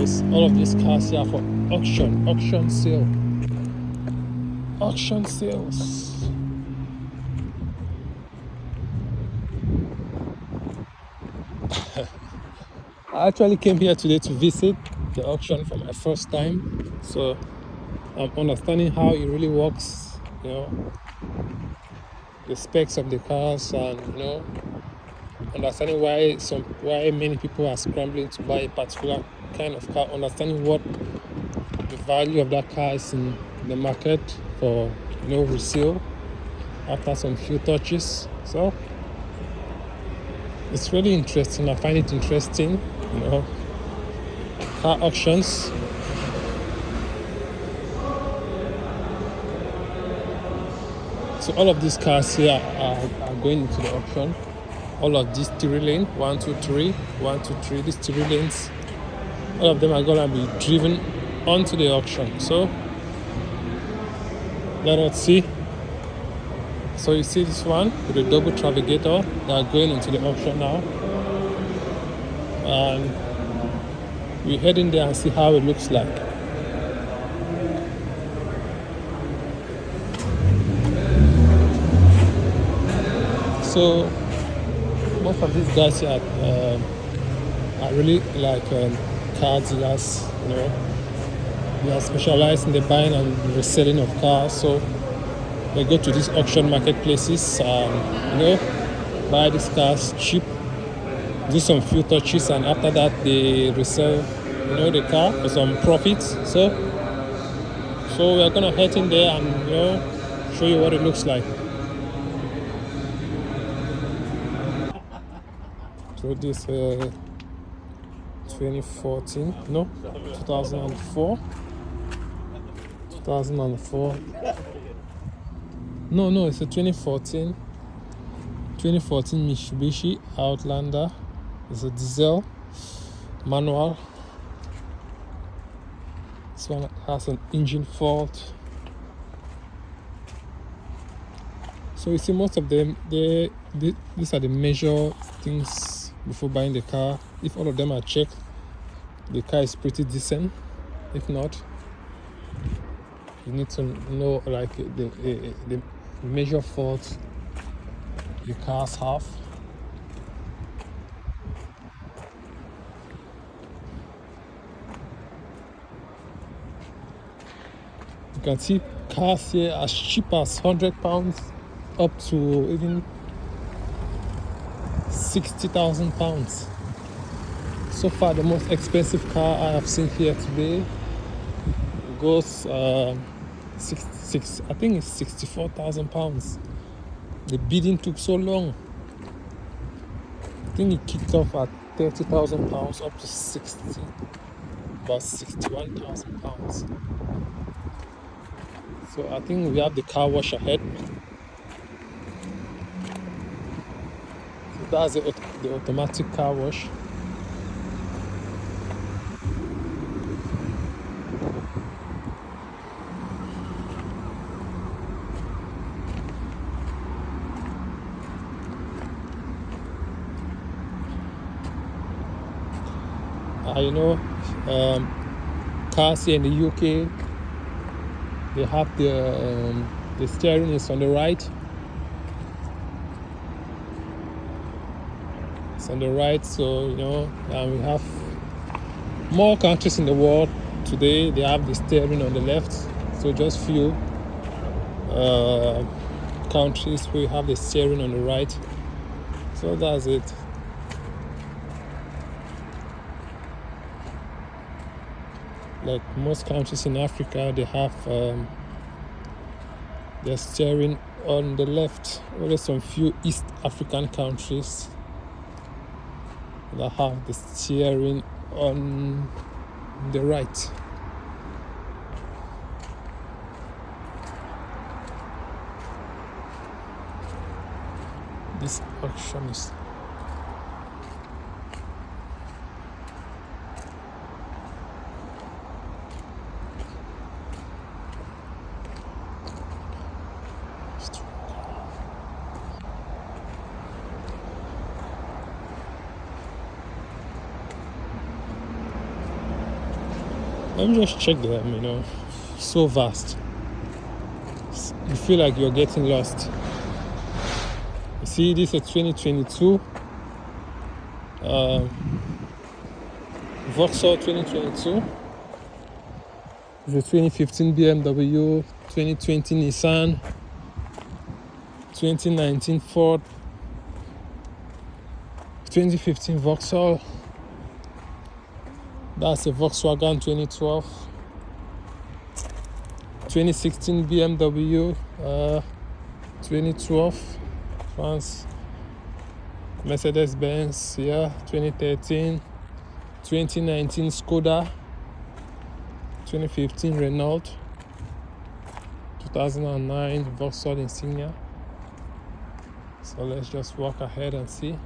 because all of these cars here are for auction sale. Auction sales. I actually came here today to visit the auction for my first time, so I'm understanding how it really works, the specs of the cars, and understanding why many people are scrambling to buy a particular kind of car, understanding what the value of that car is in the market for resale after some few touches. So it's really interesting. I find it interesting, car auctions. So all of these cars here are going into the auction. All of these 3 lane, 1, 2, 3, 1, 2, 3, these 3 lanes, all of them are gonna be driven onto the auction. So let us see. So you see this one with the double Travigator that are going into the auction now, and we head in there and see how it looks like. So most of these guys here are really like car dealers, they are specialized in the buying and reselling of cars. So they go to these auction marketplaces and buy these cars cheap, do some few touches, and after that they resell the car for some profits. So we're gonna head in there and show you what it looks like. So this 2014, no, 2004. No, it's a 2014 Mitsubishi Outlander. It's a diesel manual. This one has an engine fault. So you see, most of them, these are the major things before buying the car. If all of them are checked, the car is pretty decent. If not, you need to know like the major faults the cars have. You can see cars here as cheap as £100 up to even £60,000. So far, the most expensive car I have seen here today goes I think it's £64,000. The bidding took so long. I think it kicked off at £30,000 up to about £61,000. So I think we have the car wash ahead. So that's the automatic car wash. Cars here in the UK, they have the steering is on the right. It's on the right, so we have more countries in the world today. They have the steering on the left. So just few countries we have the steering on the right. So that's it. Like most countries in Africa, they have their steering on the left. Only some few East African countries that have the steering on the right. This auction is Let me just check them, so vast. You feel like you're getting lost. You see, this is 2022 Vauxhall 2022. This is 2015 BMW, 2020 Nissan, 2019 Ford, 2015 Vauxhall. That's a Volkswagen 2012. 2016 BMW, 2012 France, Mercedes-Benz, 2013, 2019 Skoda, 2015 Renault, 2009 Vauxhall Insignia. So let's just walk ahead and see.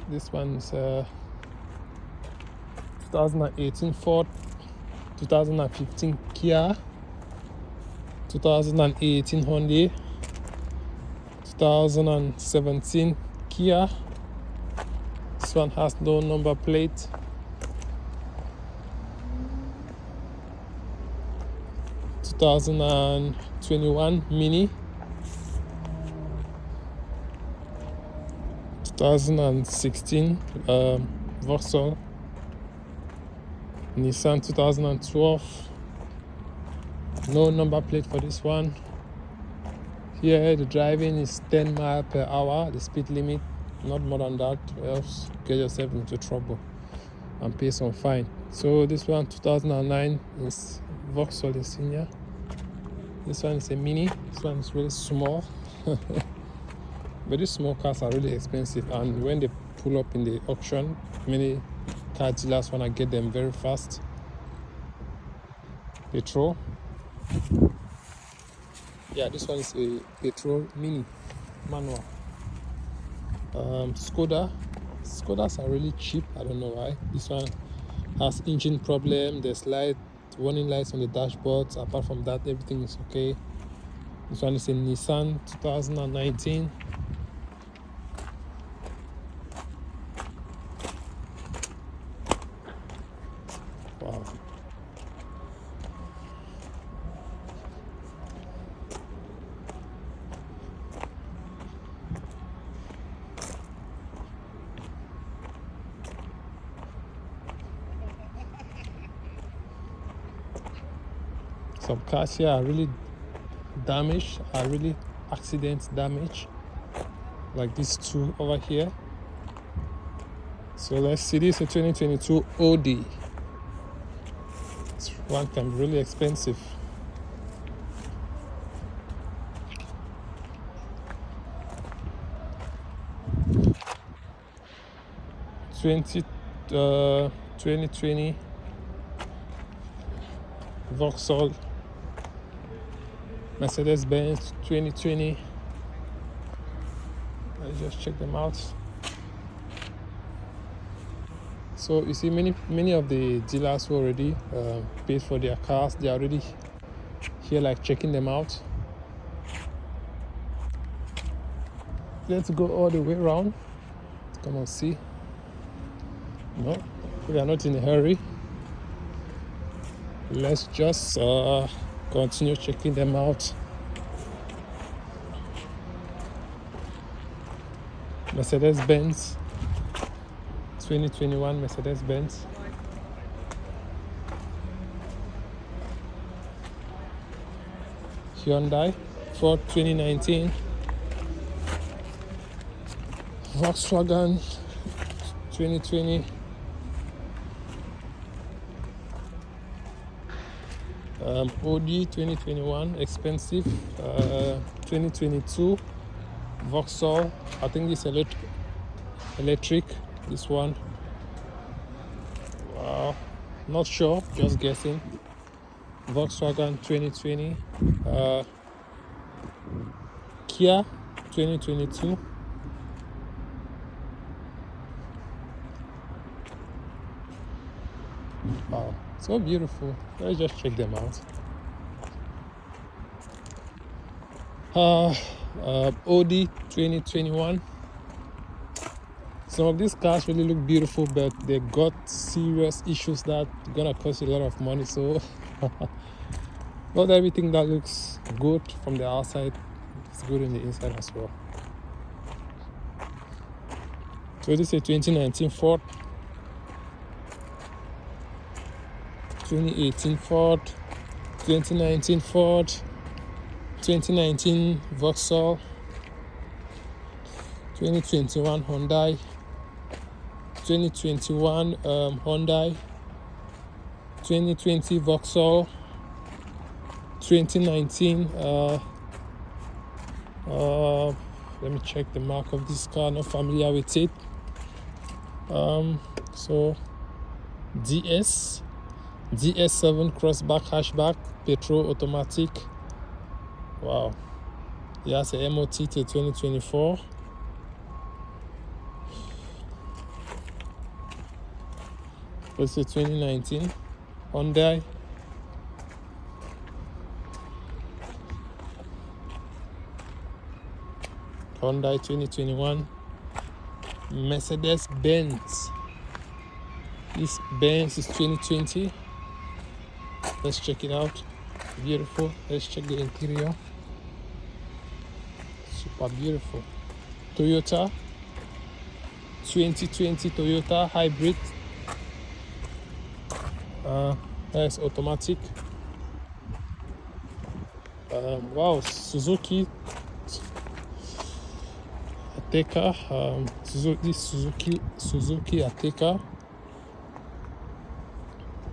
This one is 2018 Ford, 2015 Kia, 2018 Hyundai, 2017 Kia. This one has no number plate. (2021) Mini, 2016 Vauxhall, Nissan 2012, no number plate for this one. Here the driving is 10 miles per hour, the speed limit, not more than that, or else get yourself into trouble and pay some fine. So this one 2009 is Vauxhall Insignia. This one is a Mini. This one is really small. But these small cars are really expensive, and when they pull up in the auction, many car dealers want to get them very fast. Petrol. Yeah, this one is a petrol Mini manual. Skoda. Skodas are really cheap. I don't know why. This one has engine problem. There's warning lights on the dashboard. Apart from that, everything is okay. This one is a Nissan 2019. Wow. Some cars here are really damaged, are really accident damage, like these two over here. So let's see, this is a 2022 Audi. This one can be really expensive. Uh, 2020 Vauxhall, Mercedes-Benz 2020. Let's just check them out. So you see, many of the dealers who already paid for their cars, they are already here, like checking them out. Let's go all the way around. Come on, see. No, we are not in a hurry. Let's just continue checking them out. Mercedes-Benz 2021 Mercedes-Benz. Hyundai Ford 2019. Volkswagen 2020. Audi 2021 expensive. 2022 Vauxhall, I think it's electric, this one. Wow, not sure, just guessing. Volkswagen 2020. Kia 2022. Wow, so beautiful. Let's just check them out. Audi 2021. some of these cars really look beautiful, but they got serious issues that gonna cost you a lot of money. So not everything that looks good from the outside is good in the inside as well. So this is a 2019 Ford, 2018 Ford, 2019 Ford, 2019 Vauxhall, 2021 Hyundai, 2021 Hyundai, 2020 Vauxhall, 2019 let me check the mark of this car, not familiar with it. So DS7 crossback hatchback, petrol automatic. Wow, it has a MOT till 2024. This is 2019 Hyundai. Hyundai 2021 Mercedes Benz. This Benz is 2020. Let's check it out. Beautiful. Let's check the interior. Super beautiful. Toyota 2020 Toyota hybrid. That's automatic. Wow, Suzuki Ateca. Suzuki Ateca.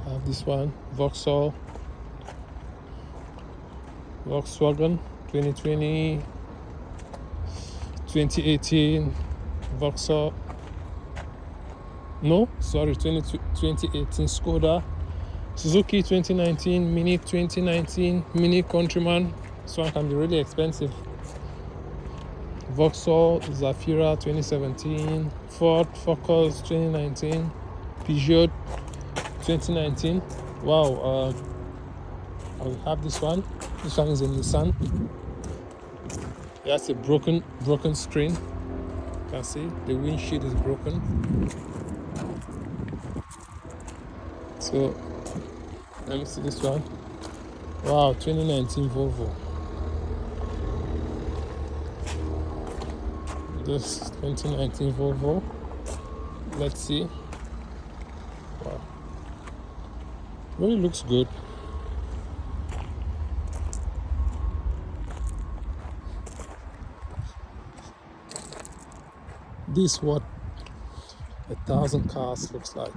I have this one, Volkswagen 2020, 2018 Vauxhall. No, sorry, 2018 Skoda. Suzuki 2019, Mini 2019, Mini Countryman. This one can be really expensive. Vauxhall Zafira 2017, Ford Focus 2019, Peugeot 2019. Wow, I will have this one. This one is a Nissan. It has a broken screen. You can see the windshield is broken. So let me see this one. Wow, 2019 Volvo. This 2019 Volvo. Let's see. Wow, really looks good. This is what 1,000 cars looks like.